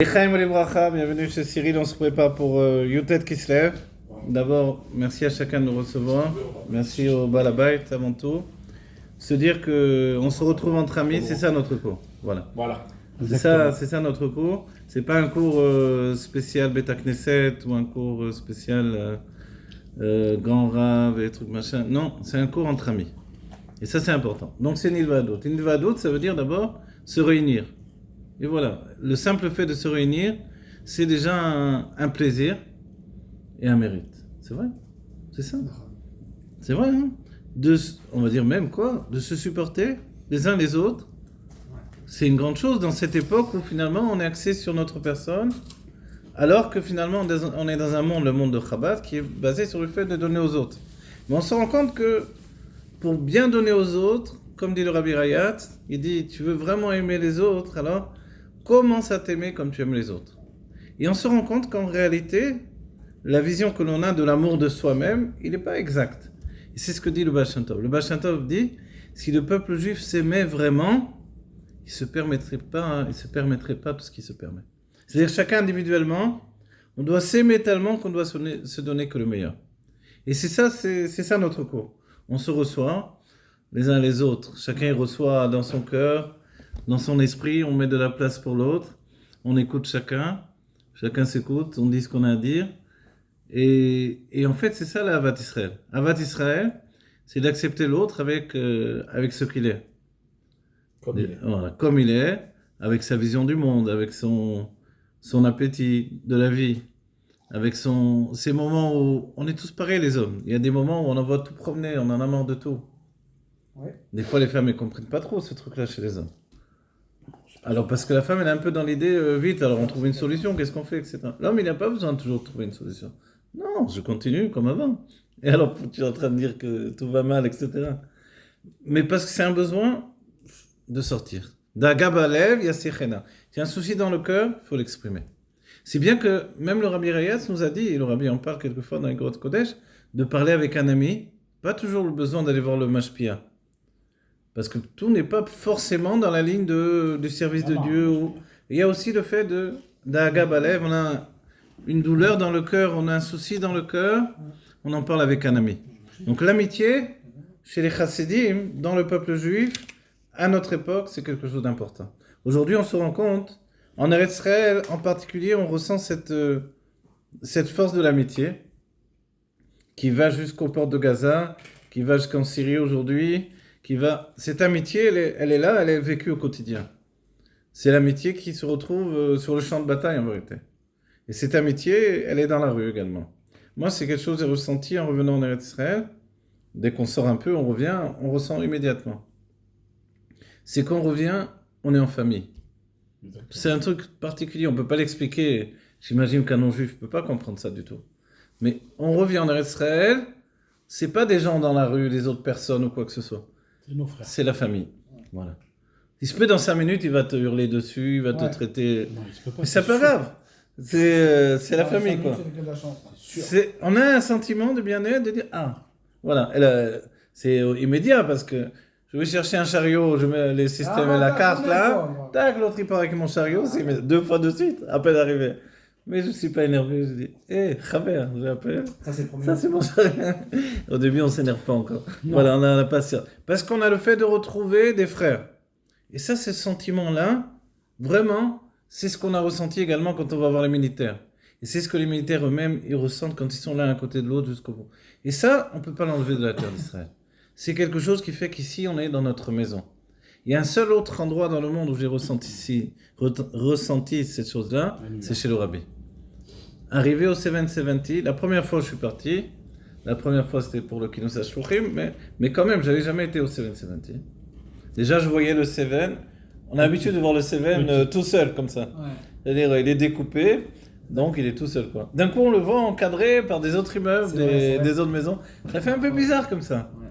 Echaim Lebracha, bienvenue chez Cyril, on se prépare pour Yutet qui se lève. D'abord, merci à chacun de nous recevoir, merci au Balabait avant tout. Se dire qu'on se retrouve entre amis, c'est ça notre cours. Voilà. C'est ça notre cours. C'est pas un cours spécial Beta Knesset ou un cours spécial Grand Rav et trucs machin. Non, c'est un cours entre amis. Et ça c'est important. Donc c'est Nilvadot. Nilvadot, ça veut dire d'abord se réunir. Et voilà, le simple fait de se réunir, c'est déjà un plaisir et un mérite. C'est vrai, c'est ça. C'est vrai, hein, on va dire même quoi, de se supporter les uns les autres. C'est une grande chose dans cette époque où finalement on est axé sur notre personne, alors que finalement on est dans un monde, le monde de Chabad, qui est basé sur le fait de donner aux autres. Mais on se rend compte que pour bien donner aux autres, comme dit le Rabbi Rayat, il dit, tu veux vraiment aimer les autres, alors commence à t'aimer comme tu aimes les autres. Et on se rend compte qu'en réalité, la vision que l'on a de l'amour de soi-même, il n'est pas exact. Et c'est ce que dit le Baal Shem Tov. Le Baal Shem Tov dit, si le peuple juif s'aimait vraiment, il ne se permettrait pas tout ce qu'il se permet. C'est-à-dire chacun individuellement, on doit s'aimer tellement qu'on doit se donner que le meilleur. Et c'est ça notre cours. On se reçoit les uns les autres. Chacun reçoit dans son cœur, dans son esprit, on met de la place pour l'autre, on écoute chacun s'écoute, on dit ce qu'on a à dire. Et en fait, c'est ça la Avat Israël. Avat Israël, c'est d'accepter l'autre avec ce qu'il est. Comme il est, avec sa vision du monde, avec son appétit de la vie, avec ces moments où on est tous pareils les hommes. Il y a des moments où on envoie tout promener, on en a marre de tout. Ouais. Des fois, les femmes ne comprennent pas trop ce truc-là chez les hommes. Alors, parce que la femme, elle est un peu dans l'idée, vite, alors on trouve une solution, qu'est-ce qu'on fait, etc. L'homme, il n'a pas besoin de toujours trouver une solution. Non, je continue comme avant. Et alors, tu es en train de dire que tout va mal, etc. Mais parce que c'est un besoin de sortir. D'agabalev yassichena. Il y a un souci dans le cœur, il faut l'exprimer. C'est bien que même le Rabbi Rayas nous a dit, et le Rabbi en parle quelquefois dans les grottes Kodesh, de parler avec un ami, pas toujours le besoin d'aller voir le mashpia. Parce que tout n'est pas forcément dans la ligne du service de Dieu. Il y a aussi le fait d'Agabalev, on a une douleur dans le cœur, on a un souci dans le cœur, on en parle avec un ami. Donc l'amitié, chez les chassidim, dans le peuple juif, à notre époque, c'est quelque chose d'important. Aujourd'hui, on se rend compte, en Eretz Israël en particulier, on ressent cette force de l'amitié qui va jusqu'aux portes de Gaza, qui va jusqu'en Syrie aujourd'hui, cette amitié, elle est là, elle est vécue au quotidien. C'est l'amitié qui se retrouve sur le champ de bataille en vérité. Et cette amitié, elle est dans la rue également. Moi, c'est quelque chose que j'ai ressenti en revenant en Eretz Israël. Dès qu'on sort un peu, on revient, on ressent immédiatement. C'est qu'on revient, on est en famille. Exactement. C'est un truc particulier, on ne peut pas l'expliquer. J'imagine qu'un non-juif ne peut pas comprendre ça du tout. Mais on revient en Eretz Israël, c'est pas des gens dans la rue, des autres personnes ou quoi que ce soit. C'est nos frères. C'est la famille. Voilà. Il se peut dans 5 minutes, il va te hurler dessus, il va te traiter. Non, mais c'est pas grave. C'est la famille, quoi. On a un sentiment de bien-être, de dire voilà. C'est immédiat parce que je vais chercher un chariot, je mets les systèmes et la carte là. Tac, l'autre il part avec mon chariot, c'est 2 fois de suite, à peine arrivé. Mais je ne suis pas énervé, je dis, Khaber, j'appelle. Ça, c'est mon chariot. Au début, on ne s'énerve pas encore. Non. Voilà, on a la patience. Parce qu'on a le fait de retrouver des frères. Et ça, ce sentiment-là, vraiment, c'est ce qu'on a ressenti également quand on va voir les militaires. Et c'est ce que les militaires eux-mêmes, ils ressentent quand ils sont l'un à côté de l'autre jusqu'au bout. Et ça, on ne peut pas l'enlever de la terre d'Israël. C'est quelque chose qui fait qu'ici, on est dans notre maison. Il y a un seul autre endroit dans le monde où j'ai ressenti cette chose-là, c'est chez le Rabbi. Arrivé au 770, la première fois où je suis parti, la première fois c'était pour le Kinus HaShluchim, mais quand même, j'avais jamais été au 770. Déjà, je voyais le 7, on a l'habitude de voir le 7 tout seul, comme ça. Ouais. C'est-à-dire, il est découpé, donc il est tout seul, quoi. D'un coup, on le voit encadré par des autres immeubles, des autres maisons. Ça fait un peu bizarre comme ça. Ouais.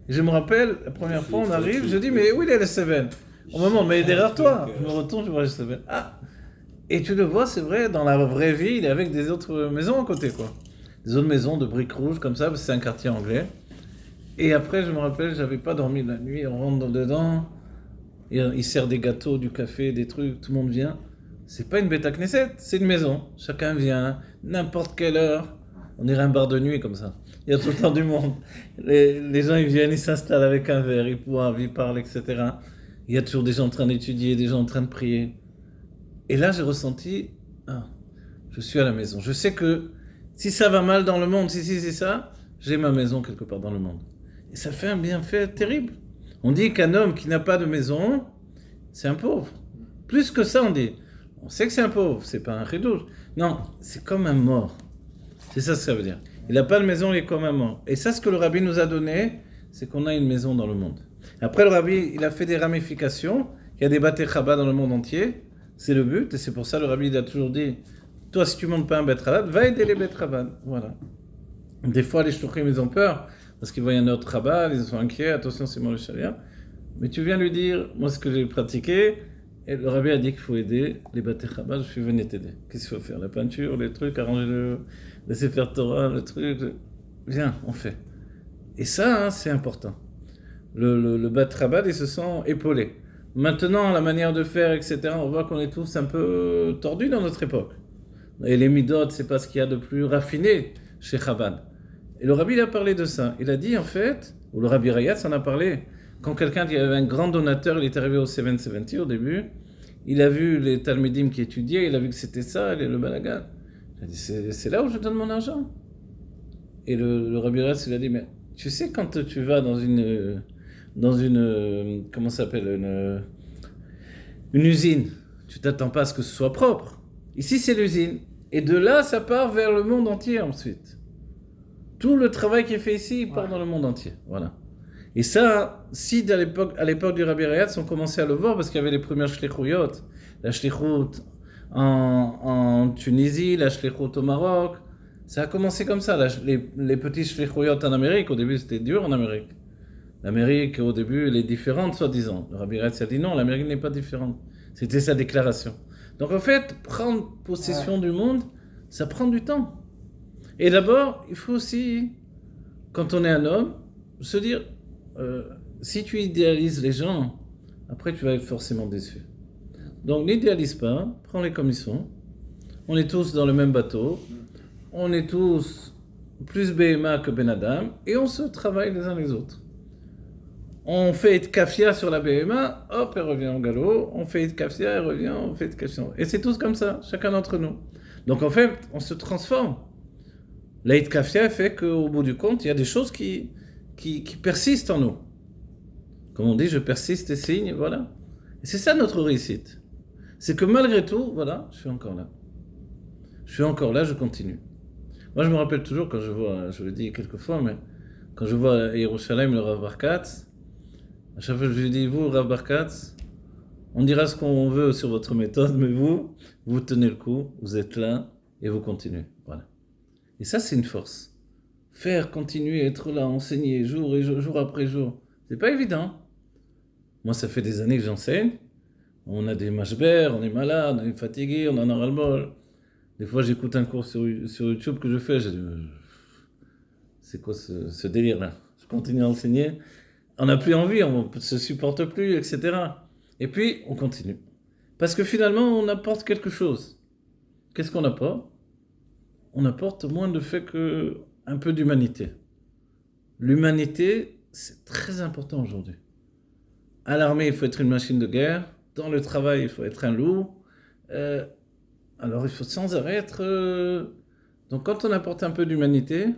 Et je me rappelle, la première fois, on arrive, je dis, mais où il est le 7 au moment, mais derrière toi. Je me retourne, je vois le 7. Et tu le vois, c'est vrai, dans la vraie vie, il est avec des autres maisons à côté, quoi. Des autres maisons de briques rouges, comme ça, parce que c'est un quartier anglais. Et après, je me rappelle, j'avais pas dormi la nuit, on rentre dedans, et il sert des gâteaux, du café, des trucs, tout le monde vient. c'est pas une bête à Knesset, c'est une maison. Chacun vient, n'importe quelle heure. On dirait un bar de nuit comme ça. Il y a tout le temps du monde. Les gens, ils viennent, ils s'installent avec un verre, ils boivent, ils parlent, etc. Il y a toujours des gens en train d'étudier, des gens en train de prier. Et là, j'ai ressenti, ah, je suis à la maison. Je sais que si ça va mal dans le monde, si c'est ça, j'ai ma maison quelque part dans le monde. Et ça fait un bienfait terrible. On dit qu'un homme qui n'a pas de maison, c'est un pauvre. Plus que ça, on dit. On sait que c'est un pauvre, c'est pas un chidouche. Non, c'est comme un mort. C'est ça ce que ça veut dire. Il n'a pas de maison, il est comme un mort. Et ça, ce que le rabbi nous a donné, c'est qu'on a une maison dans le monde. Après, le rabbi, il a fait des ramifications. Il y a des Bate Chabad dans le monde entier. C'est le but. Et c'est pour ça le rabbi il a toujours dit, toi, si tu ne montes pas un Bet Chabad, va aider les Bet Chabad. Voilà. Des fois, les shluchim, ils ont peur. Parce qu'ils voient un autre Chabad, ils sont inquiets. Attention, c'est moi le charia. Mais tu viens lui dire, moi, ce que j'ai pratiqué. Et le rabbi a dit qu'il faut aider les Bate Chabad. Je suis venu t'aider. Qu'est-ce qu'il faut faire? La peinture, les trucs, arranger le Sefer Torah, le truc. Viens, on fait. Et ça, hein, c'est important. Le Bat Chabad, il se sent épaulé. Maintenant, la manière de faire, etc., on voit qu'on est tous un peu tordus dans notre époque. Et les midot, c'est pas ce qu'il y a de plus raffiné chez Chabad. Et le rabbi, il a parlé de ça. Il a dit, en fait, ou le rabbi Rayatz en a parlé, quand quelqu'un qui avait un grand donateur, il est arrivé au 770 au début, il a vu les Talmidim qui étudiaient, il a vu que c'était ça, le balagan. Il a dit, c'est là où je donne mon argent. Et le rabbi Rayatz, il a dit, mais tu sais, quand tu vas dans une comment ça s'appelle, une usine, tu t'attends pas à ce que ce soit propre. Ici, c'est l'usine. Et de là, ça part vers le monde entier ensuite. Tout le travail qui est fait ici, il part dans le monde entier. Voilà. Et ça, si à l'époque du Rabbi Rayatz, on commençait à le voir, parce qu'il y avait les premières shlichuyot, la shlichut en Tunisie, la shlichut au Maroc, ça a commencé comme ça. Les petits shlichuyot en Amérique, au début, c'était dur en Amérique. L'Amérique, au début, elle est différente, soi-disant. Le Rabbi Rayatz a dit non, l'Amérique n'est pas différente. C'était sa déclaration. Donc en fait, prendre possession du monde, ça prend du temps. Et d'abord, il faut aussi, quand on est un homme, se dire, si tu idéalises les gens, après tu vas être forcément déçu. Donc n'idéalise pas, prends-les comme ils sont. On est tous dans le même bateau. On est tous plus BMA que Ben Adam. Et on se travaille les uns les autres. On fait Itkafia sur la BMA, hop, elle revient au galop. On fait Itkafia, elle revient, on fait Itkafia. Et c'est tous comme ça, chacun d'entre nous. Donc en fait, on se transforme. La Itkafia fait qu'au bout du compte, il y a des choses qui persistent en nous. Comme on dit, je persiste et signe, voilà. Et c'est ça notre réussite. C'est que malgré tout, voilà, je suis encore là. Je suis encore là, je continue. Moi, je me rappelle toujours quand je vois, je le dis quelques fois, mais quand je vois à Yerushalayim le Rav Barkatz, à chaque fois je lui dis, vous, Rav Barkatz, on dira ce qu'on veut sur votre méthode, mais vous tenez le coup, vous êtes là et vous continuez. Voilà. Et ça, c'est une force. Faire, continuer, être là, enseigner jour et jour, jour après jour, c'est pas évident. Moi, ça fait des années que j'enseigne. On a des mashber, on est malade, on est fatigué, on en a ras-le-bol. Des fois, j'écoute un cours sur YouTube que je fais, je dis, c'est quoi ce délire-là? Je continue à enseigner. On n'a plus envie, on ne se supporte plus, etc. Et puis, on continue. Parce que finalement, on apporte quelque chose. Qu'est-ce qu'on apporte? On apporte moins de fait qu'un peu d'humanité. L'humanité, c'est très important aujourd'hui. À l'armée, il faut être une machine de guerre. Dans le travail, il faut être un loup. Alors, il faut sans arrêt être... Donc, quand on apporte un peu d'humanité,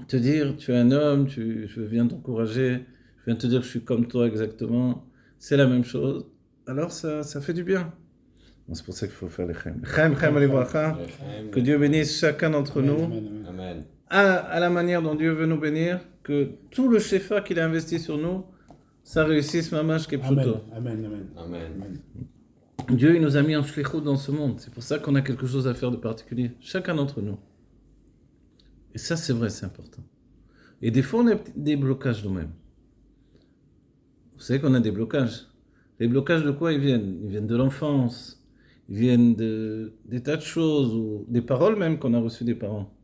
te dire, tu es un homme, je viens t'encourager, je viens te dire que je suis comme toi exactement, c'est la même chose, alors ça fait du bien. Bon, c'est pour ça qu'il faut faire les chaim. Chaim, allez voir. Que Dieu bénisse chacun d'entre nous. Amen. À la manière dont Dieu veut nous bénir, que tout le shefa qu'il a investi sur nous, ça réussisse mamash kepshuto. Amen. Dieu, il nous a mis en shlichut dans ce monde. C'est pour ça qu'on a quelque chose à faire de particulier. Chacun d'entre nous. Et ça, c'est vrai, c'est important. Et des fois, on a des blocages nous-mêmes. Vous savez qu'on a des blocages. Les blocages de quoi ils viennent? Ils viennent de l'enfance. Ils viennent des tas de choses, ou des paroles même qu'on a reçues des parents.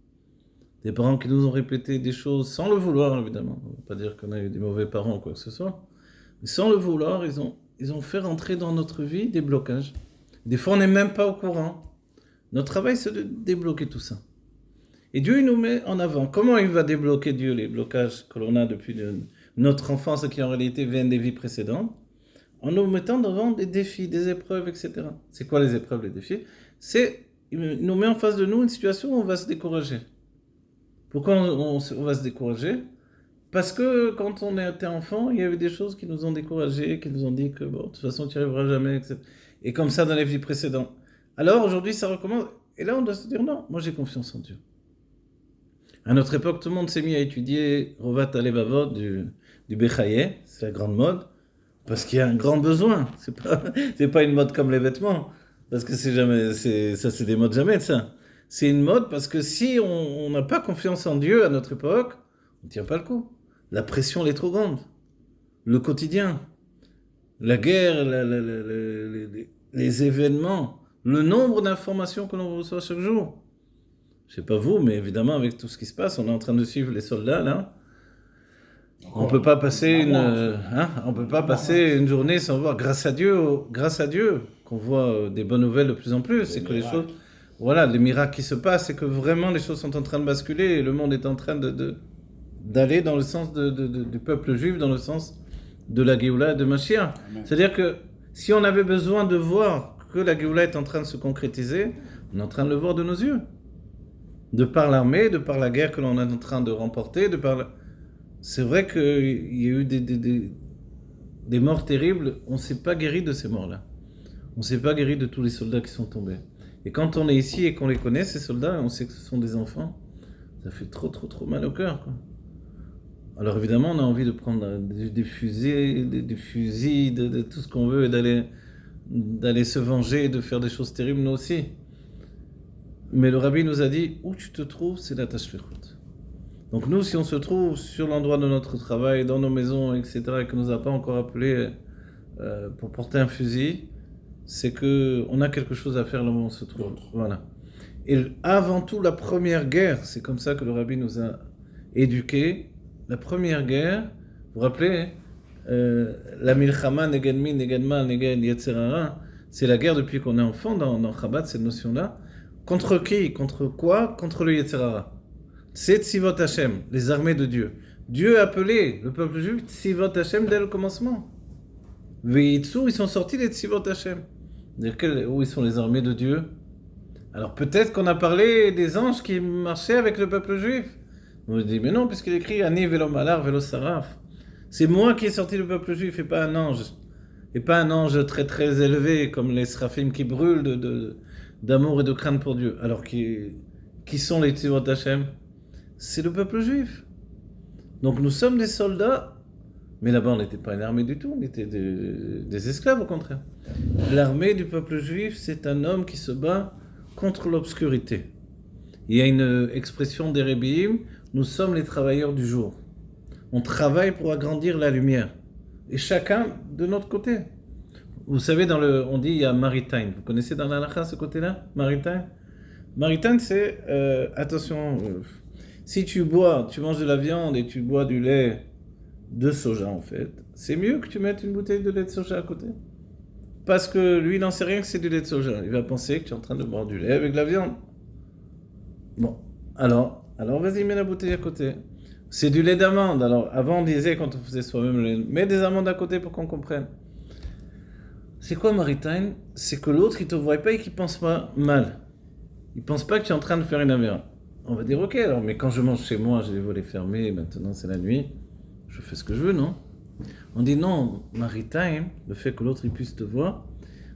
Des parents qui nous ont répété des choses sans le vouloir, évidemment. On ne va pas dire qu'on a eu des mauvais parents ou quoi que ce soit. Mais sans le vouloir, ils ont fait rentrer dans notre vie des blocages. Des fois, on n'est même pas au courant. Notre travail, c'est de débloquer tout ça. Et Dieu, il nous met en avant. Comment il va débloquer Dieu les blocages que l'on a depuis notre enfance et qui en réalité viennent des vies précédentes? En nous mettant devant des défis, des épreuves, etc. C'est quoi les épreuves, les défis? Il nous met en face de nous une situation où on va se décourager. Pourquoi on va se décourager? Parce que quand on était enfant, il y avait des choses qui nous ont découragés, qui nous ont dit que bon, de toute façon, tu n'y arriveras jamais, etc. Et comme ça dans les vies précédentes. Alors aujourd'hui, ça recommence. Et là, on doit se dire non, moi j'ai confiance en Dieu. À notre époque, tout le monde s'est mis à étudier Rovat Alevavot du Bechaye, c'est la grande mode, parce qu'il y a un grand besoin. C'est pas une mode comme les vêtements, parce que c'est des modes jamais de ça. C'est une mode parce que si on n'a pas confiance en Dieu à notre époque, on ne tient pas le coup. La pression elle est trop grande. Le quotidien, la guerre, les événements, le nombre d'informations que l'on reçoit chaque jour. Je sais pas vous, mais évidemment, avec tout ce qui se passe, on est en train de suivre les soldats, là. On peut pas passer une journée sans voir, grâce à Dieu, qu'on voit des bonnes nouvelles de plus en plus. C'est que les choses, voilà, les miracles qui se passent, c'est que vraiment les choses sont en train de basculer et le monde est en train d'aller dans le sens du peuple juif, dans le sens de la Géoula et de Mashiach. C'est-à-dire que si on avait besoin de voir que la Géoula est en train de se concrétiser, on est en train de le voir de nos yeux. De par l'armée, de par la guerre que l'on est en train de remporter, c'est vrai qu'il y a eu des morts terribles. On ne s'est pas guéri de ces morts-là. On ne s'est pas guéri de tous les soldats qui sont tombés. Et quand on est ici et qu'on les connaît, ces soldats, on sait que ce sont des enfants, ça fait trop mal au cœur, quoi. Alors évidemment, on a envie de prendre des fusils, de tout ce qu'on veut et d'aller se venger et de faire des choses terribles, nous aussi. Mais le rabbi nous a dit, où tu te trouves, c'est la tashlichut. Donc nous, si on se trouve sur l'endroit de notre travail, dans nos maisons, etc., et qu'on ne nous a pas encore appelé pour porter un fusil, c'est qu'on a quelque chose à faire là où on se trouve. Voilà. Et avant tout, la première guerre, c'est comme ça que le rabbi nous a éduqués. La première guerre, vous vous rappelez, la milchama neged min, neged mal, neged yetzer hara, c'est la guerre depuis qu'on est enfant dans Chabad, cette notion-là. Contre qui? Contre quoi? Contre le yetzer hara. C'est Tzivot Hashem, les armées de Dieu. Dieu a appelé le peuple juif Tzivot Hashem dès le commencement. Veitzu, ils sont sortis des Tzivot Hashem. C'est-à-dire où ils sont les armées de Dieu? Alors peut-être qu'on a parlé des anges qui marchaient avec le peuple juif. On dit, mais non, puisqu'il écrit Ani velo malar velo saraf. C'est moi qui ai sorti le peuple juif et pas un ange. Et pas un ange très très élevé comme les seraphim qui brûlent d'amour et de crainte pour Dieu. Alors qui sont les Tzivot Hashem? C'est le peuple juif. Donc nous sommes des soldats, mais là-bas on n'était pas une armée du tout, on était des esclaves au contraire. L'armée du peuple juif, c'est un homme qui se bat contre l'obscurité. Il y a une expression des Rebbeim, nous sommes les travailleurs du jour. On travaille pour agrandir la lumière. Et chacun de notre côté. Vous savez, on dit il y a Maritime. Vous connaissez dans l'Halakha ce côté-là? Maritime? Maritime, c'est, attention, si tu manges de la viande et tu bois du lait de soja en fait, c'est mieux que tu mettes une bouteille de lait de soja à côté. Parce que lui, il n'en sait rien que c'est du lait de soja. Il va penser que tu es en train de boire du lait avec de la viande. Bon, alors vas-y, mets la bouteille à côté. C'est du lait d'amande. Alors, avant, on disait, quand on faisait soi-même le lait, mets des amandes à côté pour qu'on comprenne. C'est quoi Maritime? C'est que l'autre, il ne te voit pas et qu'il ne pense pas mal. Il ne pense pas que tu es en train de faire une avéra. On va dire, ok, alors, mais quand je mange chez moi, j'ai les volets fermés, maintenant c'est la nuit, je fais ce que je veux, non? On dit non, Maritime, le fait que l'autre il puisse te voir,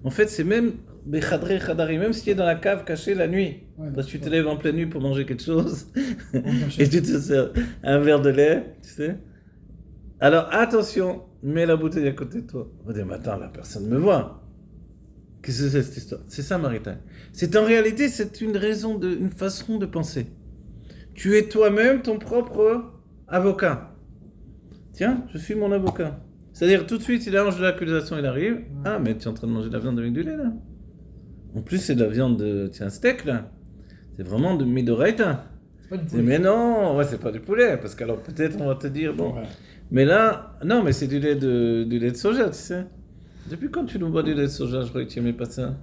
en fait, c'est même Bechadre Khadari, même si tu es dans la cave cachée la nuit, parce que tu te lèves en pleine nuit pour manger quelque chose, et tu te sers un verre de lait, tu sais. Alors attention, mets la bouteille à côté de toi. On va dire, mais attends, la personne me voit. Qu'est-ce que c'est cette histoire? C'est ça, Maritime. C'est en réalité, c'est une façon de penser. Tu es toi-même ton propre avocat. Tiens, je suis mon avocat. C'est-à-dire, tout de suite, il arrange de l'accusation, il arrive. Ah, mais tu es en train de manger de la viande avec du lait, là. En plus, c'est de la viande un steak, là. C'est vraiment de midoraita. C'est pas du poulet. Mais non, ouais, c'est pas du poulet. Parce qu'alors, peut-être, on va te dire, bon. Ouais. Mais là, non, mais c'est du lait de soja, tu sais. Depuis quand tu nous bois du lait de soja? Je croyais que tu n'aimais pas ça.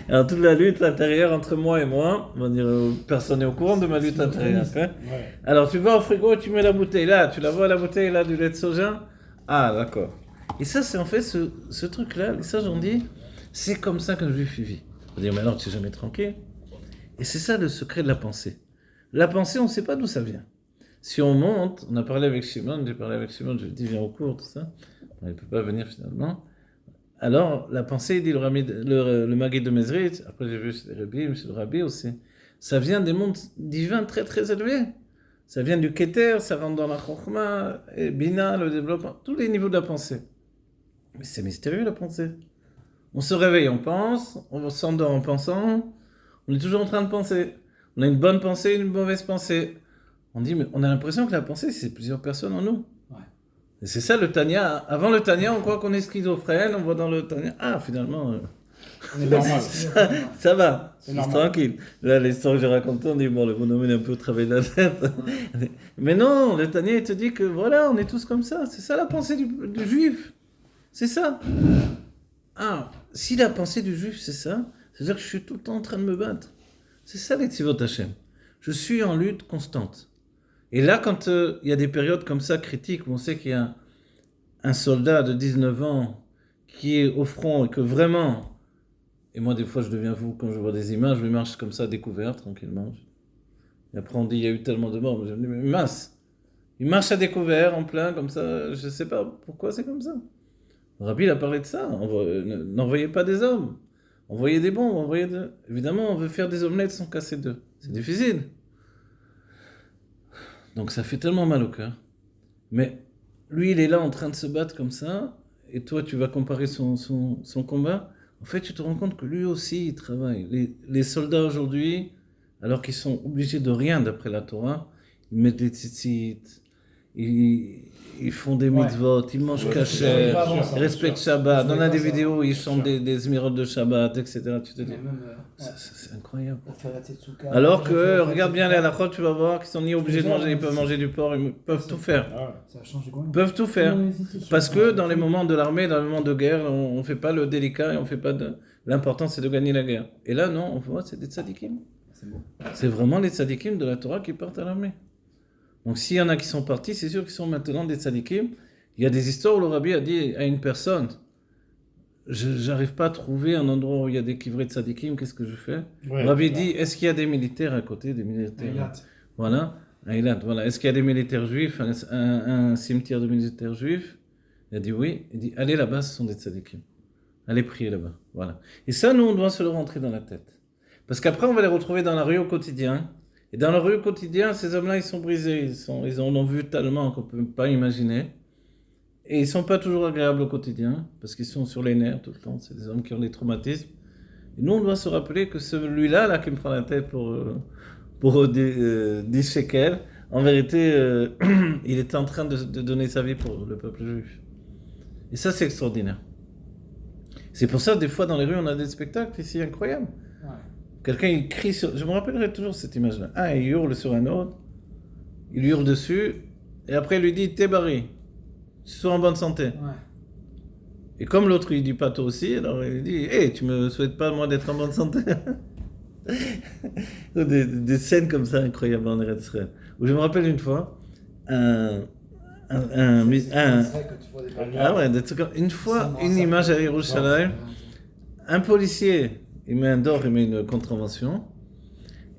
Alors, toute la lutte intérieure entre moi et moi, on va dire, personne n'est au courant de ma lutte intérieure. Hein. Alors, tu vas au frigo et tu mets la bouteille là. Tu la vois, la bouteille là, du lait de soja? Ah, d'accord. Et ça, c'est en fait ce truc-là. Les sages ont dit, c'est comme ça qu'un juif vit. On va dire, mais alors, tu n'es jamais tranquille. Et c'est ça le secret de la pensée. La pensée, on ne sait pas d'où ça vient. Si on monte, on a parlé avec Shimon, j'ai parlé avec Shimon, je lui ai dit, viens au cours, tout ça. Il ne peut pas venir finalement. Alors, la pensée, dit le Maguid de Mezrit, après j'ai vu chez les rabbis, chez le rabbi aussi, ça vient des mondes divins très très élevés. Ça vient du Keter, ça rentre dans la Chokhmah, et Bina, le développement, tous les niveaux de la pensée. Mais c'est mystérieux la pensée. On se réveille, on pense, on s'endort en pensant, on est toujours en train de penser. On a une bonne pensée, une mauvaise pensée. On dit, mais on a l'impression que la pensée, c'est plusieurs personnes en nous. Et c'est ça le Tanya. Avant le Tanya, on croit qu'on est schizophrène, on voit dans le Tanya. Ah, finalement, On est normal. ça va, C'est c'est normal. tranquille. Là, l'histoire que j'ai racontée, on dit, bon, le bonhomme est un peu travaillé de la tête. Mais non, le Tanya, il te dit que voilà, on est tous comme ça. C'est ça la pensée du juif. C'est ça. Ah, si la pensée du juif, c'est ça, c'est-à-dire que je suis tout le temps en train de me battre. C'est ça les Tzivot Hashem. Je suis en lutte constante. Et là, quand il y a des périodes comme ça critiques, où on sait qu'il y a un soldat de 19 ans qui est au front et que vraiment, et moi des fois je deviens fou quand je vois des images, je marche comme ça découvert tranquillement. Et après on dit il y a eu tellement de morts, je me dis mais mince, il marche à découvert en plein comme ça, je ne sais pas pourquoi c'est comme ça. Le Rabbi il a parlé de ça, n'envoyez pas des hommes, envoyez des bombes, évidemment on veut faire des omelettes sans casser d'œufs, c'est difficile. Donc ça fait tellement mal au cœur. Mais lui, il est là en train de se battre comme ça, et toi, tu vas comparer son combat. En fait, tu te rends compte que lui aussi, il travaille. Les soldats aujourd'hui, alors qu'ils sont obligés de rien d'après la Torah, ils mettent des tzitzit, ils font des mitzvot, ils mangent kasher, ils respectent Shabbat. On a des vidéos où ils chantent des émeraudes de Shabbat, etc. Tu te dis, c'est incroyable. Alors que, regarde bien les halakhot, tu vas voir qu'ils sont ni obligés de manger, ils peuvent manger du porc, ils peuvent tout faire. Ils peuvent tout faire. Parce que dans les moments de l'armée, dans les moments de guerre, on ne fait pas le délicat et on fait pas de... L'important, c'est de gagner la guerre. Et là, non, on voit, c'est des tzadikim. C'est vraiment les tzadikim de la Torah qui partent à l'armée. Donc s'il y en a qui sont partis, c'est sûr qu'ils sont maintenant des tzadikim. Il y a des histoires où le Rabbi a dit à une personne, j'arrive pas à trouver un endroit où il y a des kivrés de tzadikim, qu'est-ce que je fais? Le Rabbi dit, est-ce qu'il y a des militaires à côté, des militaires? Voilà, voilà. Est-ce qu'il y a des militaires juifs, un cimetière de militaires juifs? Il a dit oui. Il dit, allez là-bas, ce sont des tzadikim. Allez prier là-bas. Voilà. Et ça, nous, on doit se le rentrer dans la tête. Parce qu'après, on va les retrouver dans la rue au quotidien. Et dans la rue au quotidien, ces hommes-là, ils sont brisés. Ils en ont vu tellement qu'on ne peut pas imaginer. Et ils ne sont pas toujours agréables au quotidien, parce qu'ils sont sur les nerfs tout le temps. C'est des hommes qui ont des traumatismes. Et nous, on doit se rappeler que celui-là, là, qui me prend la tête pour 10 shekels, en vérité, il était en train de donner sa vie pour le peuple juif. Et ça, c'est extraordinaire. C'est pour ça, des fois, dans les rues, on a des spectacles ici incroyables. Ouais. Quelqu'un, il crie sur... Je me rappellerai toujours cette image-là. Ah, il hurle sur un autre, il lui hurle dessus, et après, il lui dit, t'es barré, sois en bonne santé. Ouais. Et comme l'autre, il dit pas toi aussi, alors il dit, hey, tu me souhaites pas, moi, d'être en bonne santé? des scènes comme ça incroyables en Eretz Israël. Où je me rappelle une fois, une fois, une image à Yerushalayim, un policier, il met un d'or, il met une contravention,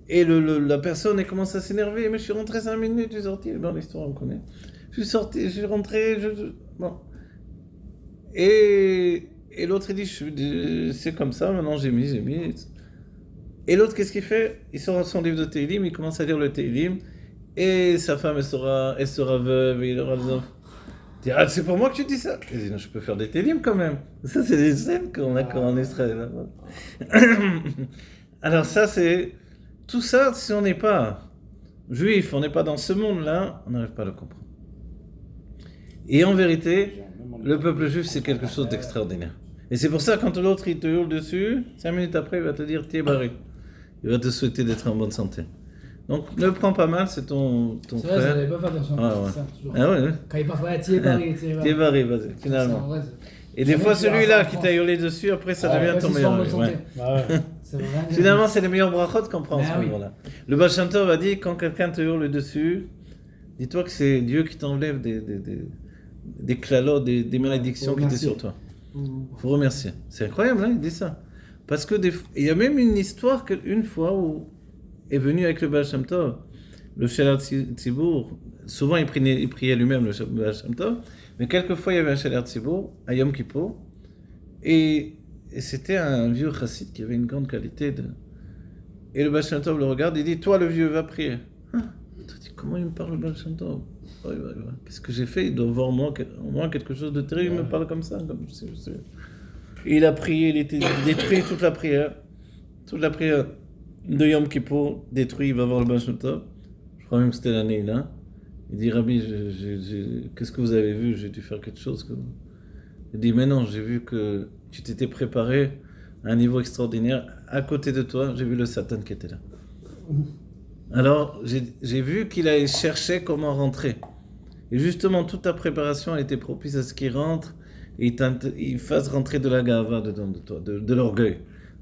et la personne, elle commence à s'énerver, mais je suis rentré 5 minutes, je suis sorti, dans l'histoire on connaît, je suis sorti, je suis rentré, bon. Et l'autre il dit, c'est comme ça, maintenant j'ai mis. Et l'autre, qu'est-ce qu'il fait? Il sort son livre de Tehillim, il commence à lire le Tehillim, et sa femme, elle sera veuve, et il aura des enfants. Il dit, ah, c'est pour moi que tu dis ça? Il dit, non, je peux faire des Tehillim quand même. Ça, c'est des scènes qu'on a en Israël. Alors ça, c'est... Tout ça, si on n'est pas juif, on n'est pas dans ce monde-là, on n'arrive pas à le comprendre. Et en vérité, le peuple juif, c'est quelque chose d'extraordinaire. Et c'est pour ça, quand l'autre, il te hurle dessus, 5 minutes après, il va te dire, t'es barré. Il va te souhaiter d'être en bonne santé. Donc, ne le prends pas mal, c'est ton frère. C'est vrai, j'avais pas fait attention. Ah ouais. Ça, toujours. Ah ouais. Quand il parle, t'es barré, t'es barré, vas-y, finalement. Et des Jamais fois, tu verras celui-là ça en qui France. t'a hurlé dessus, après, ça Ouais, devient vas-y, ton sois en meilleur bonne ami. santé. Ouais. Bah ouais. Ça veut rien dire. Finalement, c'est les meilleurs brachot qu'on prend en Ben ce oui. moment-là. Le Baal Shem Tov a dit, quand quelqu'un te hurle dessus, dis-toi que c'est Dieu qui t'enlève des clalots, des malédictions faut qui étaient remercier. sur toi. Faut remercier. C'est incroyable, hein, il dit ça. Parce que il y a même une histoire qu'une fois où est venu avec le Baal Shem Tov, le Shelat Tzibour. Souvent, il priait lui-même le Baal Shem Tov, mais quelquefois, il y avait un Shelat Tzibour à Yom Kippour, et c'était un vieux chassid qui avait une grande qualité de... Et le Baal Shem Tov le regarde et dit, toi le vieux, va prier. Ah, tu dis, comment il me parle le Baal Shem Tov? Ouais. Qu'est-ce que j'ai fait? Il doit voir au moins quelque chose de terrible, il me parle comme ça. Comme je sais. Et il a prié, il était détruit toute la prière de Yom Kippour, détruit, il va voir le Baal Shem Tov. Je crois même que c'était l'année là. Il dit, Rabbi, qu'est-ce que vous avez vu? J'ai dû faire quelque chose. Il dit, mais non, j'ai vu que tu t'étais préparé à un niveau extraordinaire. À côté de toi, j'ai vu le Satan qui était là. Alors, j'ai vu qu'il allait chercher comment rentrer. Et justement, toute ta préparation a été propice à ce qu'il rentre et il fasse rentrer de la gava dedans de toi, de l'orgueil.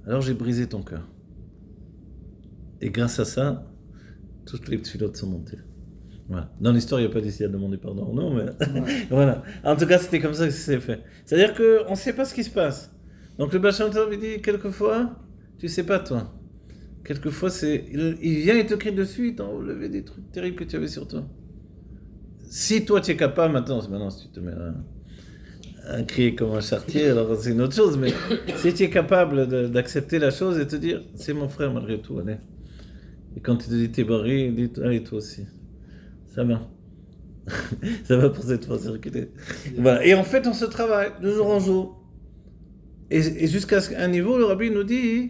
Alors, j'ai brisé ton cœur. Et grâce à ça, toutes les pilotes sont montées. Voilà. Dans l'histoire, il n'y a pas d'essai à demander pardon, non, mais voilà. En tout cas, c'était comme ça que ça s'est fait. C'est-à-dire qu'on ne sait pas ce qui se passe. Donc le Baal Shem Tov, il dit, quelquefois, tu ne sais pas toi. Quelquefois, il vient et te crie dessus, il t'a enlevé des trucs terribles que tu avais sur toi. Si toi, tu es capable, maintenant si tu te mets à crier comme un chartier, alors c'est une autre chose, mais si tu es capable d'accepter la chose et te dire, c'est mon frère malgré tout, allez. Et quand il te dit, t'es barré, il dit, allez, toi aussi. Ça va. Ça va pour cette fois circuler. Voilà. Et en fait, on se travaille de jour en jour. Et jusqu'à un niveau, le Rabbi nous dit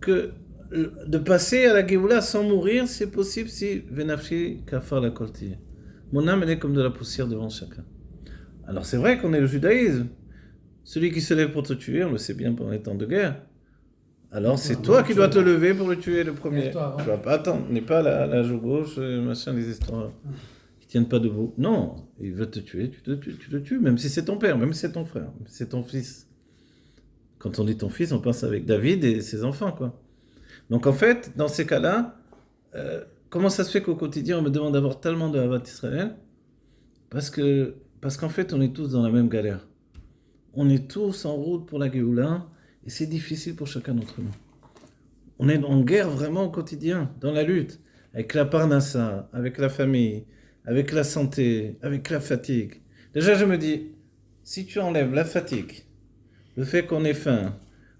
que de passer à la Géoula sans mourir, c'est possible si Venafshi kafar la kolti. Mon âme, elle est comme de la poussière devant chacun. Alors c'est vrai qu'on est le judaïsme. Celui qui se lève pour te tuer, on le sait bien pendant les temps de guerre. Alors c'est toi qui dois te lever pour le tuer le premier. Tu vas pas attendre, n'est pas la joue gauche, machin, les histoires qui tiennent pas debout. Non, il veut te tuer, tu le tues, même si c'est ton père, même si c'est ton frère, même si c'est ton fils. Quand on dit ton fils, on pense avec David et ses enfants, quoi. Donc en fait, dans ces cas-là, comment ça se fait qu'au quotidien on me demande d'avoir tellement de Havat Israël? Parce qu'en fait, on est tous dans la même galère. On est tous en route pour la Géoula. Et c'est difficile pour chacun d'entre nous. On est en guerre vraiment au quotidien, dans la lutte, avec la parnassa, avec la famille, avec la santé, avec la fatigue. Déjà, je me dis, si tu enlèves la fatigue, le fait qu'on ait faim,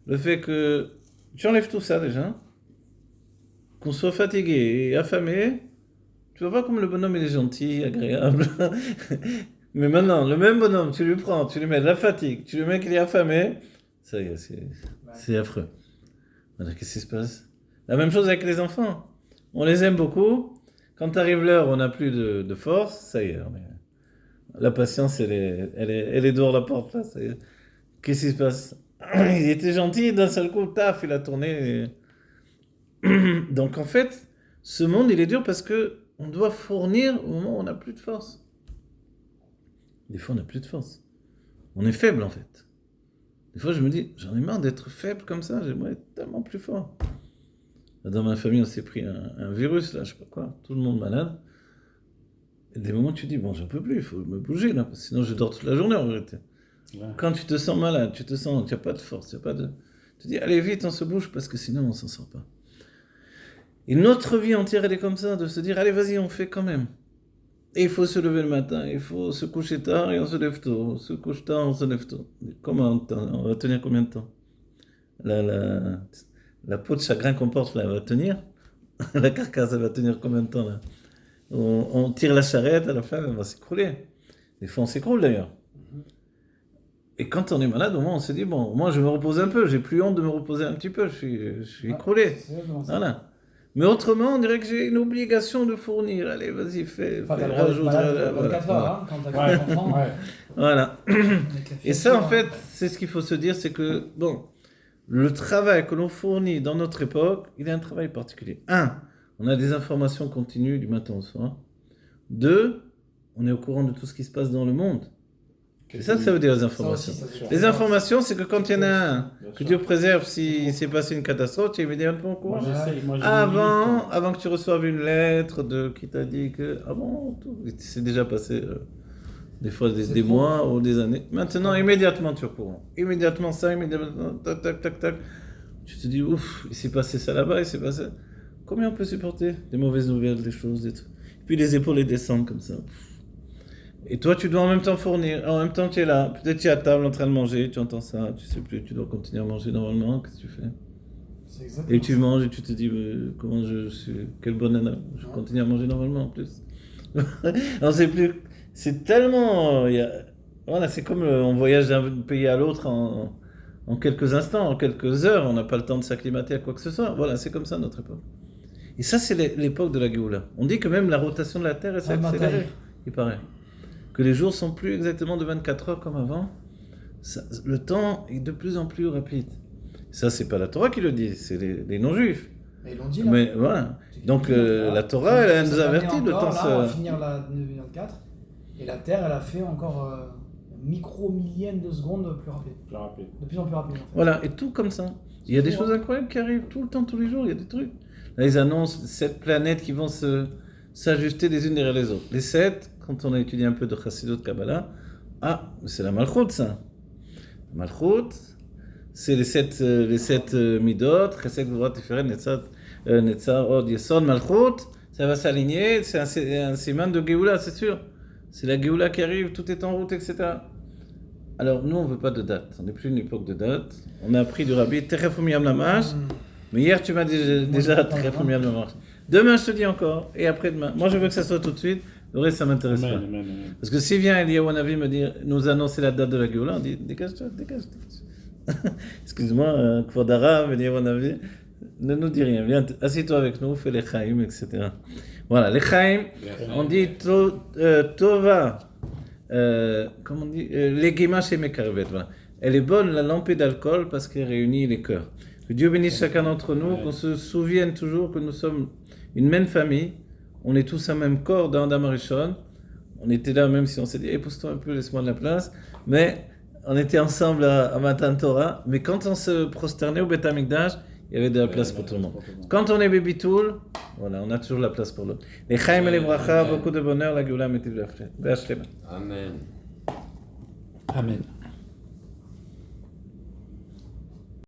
le fait que... Tu enlèves tout ça déjà, qu'on soit fatigué et affamé, tu vas voir comme le bonhomme il est gentil, agréable. Mais maintenant, le même bonhomme, tu lui prends, tu lui mets de la fatigue, tu lui mets qu'il est affamé, ça y est, c'est affreux. Voilà, qu'est-ce qui se passe? La même chose avec les enfants. On les aime beaucoup. Quand arrive l'heure, on n'a plus de force. Ça y est, la patience, elle est dehors de la porte. Là, ça y est. Qu'est-ce qui se passe? Il était gentil, d'un seul coup, taf, il a tourné. Donc en fait, ce monde, il est dur parce que on doit fournir au moment où on n'a plus de force. Des fois, on n'a plus de force. On est faible, en fait. Des fois, je me dis, j'en ai marre d'être faible comme ça, j'aimerais être tellement plus fort. Dans ma famille, on s'est pris un virus, là, je sais pas quoi, tout le monde malade. Et des moments, tu dis, bon, j'en peux plus, il faut me bouger, là, parce que sinon je dors toute la journée, en vérité. Ouais. Quand tu te sens malade, tu n'as pas de force, tu te dis, allez vite, on se bouge, parce que sinon, on s'en sort pas. Et notre vie entière, elle est comme ça, de se dire, allez, vas-y, on fait quand même. Et il faut se lever le matin, il faut se coucher tard et on se lève tôt. On se couche tard, on se lève tôt. Comment on va tenir combien de temps? La peau de chagrin qu'on porte, là, elle va tenir. La carcasse, elle va tenir combien de temps, là? On tire la charrette, à la fin, elle va s'écrouler. Des fois, on s'écroule, d'ailleurs. Et quand on est malade, au moins, on se dit, bon, moi, je me repose un peu. J'ai plus honte de me reposer un petit peu. Je suis écroulé. Voilà. Mais autrement, on dirait que j'ai une obligation de fournir. Allez, vas-y, fais. Enfin, t'as le droit d'être malade 24 heures, hein, quand t'as 40 ans. Ouais. Voilà. Et ça, en fait, c'est ce qu'il faut se dire, c'est que, bon, le travail que l'on fournit dans notre époque, il est un travail particulier. 1, on a des informations continues du matin au soir. 2, on est au courant de tout ce qui se passe dans le monde. C'est ça que ça veut dire les Ça informations. aussi, ça veut dire. Les informations, c'est que quand il y en a un, Bien que sûr. Dieu préserve s'il s'est passé une catastrophe, tu es immédiatement au courant. Moi, j'essaye. Moi, j'ai une limite. Avant que tu reçoives une lettre qui t'a dit que, ah bon, c'est déjà passé des fois C'est des trop. mois ou des années. Maintenant, immédiatement, tu es au courant. Immédiatement ça, immédiatement, tac, tac, tac, tac. Tu te dis, ouf, il s'est passé ça là-bas, il s'est passé. Combien on peut supporter des mauvaises nouvelles, des choses, des trucs. Puis les épaules les descendent comme ça. Et toi, tu dois en même temps fournir. En même temps, tu es là. Peut-être tu es à table en train de manger, tu entends ça, tu sais plus, tu dois continuer à manger normalement. Qu'est-ce que tu fais? C'est exactement Et tu manges et tu te dis, comment je suis. Quelle bonne nana. Je continue à manger normalement en plus. On sait plus. C'est tellement. Voilà, c'est comme on voyage d'un pays à l'autre en quelques instants, en quelques heures. On n'a pas le temps de s'acclimater à quoi que ce soit. Voilà, c'est comme ça notre époque. Et ça, c'est l'époque de la Géoula. On dit que même la rotation de la Terre s'est accélérée, il paraît. Que les jours sont plus exactement de 24 heures comme avant. Le temps est de plus en plus rapide. Ça, c'est pas la Torah qui le dit, c'est les non-juifs. Mais ils l'ont dit là. Mais voilà. Donc la Torah, elle nous avertit, le temps là, on va finir la 924 et la Terre, elle a fait encore micro-millième de seconde plus rapide. Plus rapide. De plus en plus rapide. En fait. Voilà, et tout comme ça. Il y a des choses incroyables qui arrivent tout le temps, tous les jours, il y a des trucs. Là, ils annoncent 7 planètes qui vont s'ajuster les unes derrière les autres. Les 7, quand on a étudié un peu de Chassidut Kabbalah, c'est la Malchut, ça. La Malchut, c'est les 7 Midot, Chesed, Gvura, Tiferet, Netzar, Od, Yesod, Malchut, ça va s'aligner, c'est un siman de Géoula, c'est sûr. C'est la Géoula qui arrive, tout est en route, etc. Alors, nous, on ne veut pas de date. On n'est plus une époque de date. On a appris du Rabbi, Teref Umiyam Lamash. Mais hier, tu m'as déjà Teref Umiyam Lamash. Demain, je te dis encore. Et après-demain. Moi, je veux que ça soit tout de suite. Le reste, ça ne m'intéresse pas. Amen. Parce que si vient Eliyahu Hanavi nous annoncer la date de la Géoula, on dit dégage-toi. Excuse-moi, Kvodara, Eliyahu Hanavi, ne nous dis rien. Viens, assieds-toi avec nous, fais les Chaim, etc. Voilà, les Chaim, on dit Tova. Comment on dit Legima chez Mekarvet. Voilà. Elle est bonne, la lampée d'alcool, parce qu'elle réunit les cœurs. Que Dieu bénisse chacun d'entre nous, qu'on se souvienne toujours que nous sommes une même famille. On est tous un même corps dans Adam Arishon. On était là, même si on s'est dit, pousse-toi un peu, laisse-moi de la place. Mais on était ensemble à Matan Torah. Mais quand on se prosternait au Beth Amikdash, il y avait de la place pour tout le monde. Quand on est Baby Tool, voilà, on a toujours la place pour l'autre. Les Chaim et les Bracha, beaucoup de bonheur, la Géoula, mettez-le à Amen. Amen.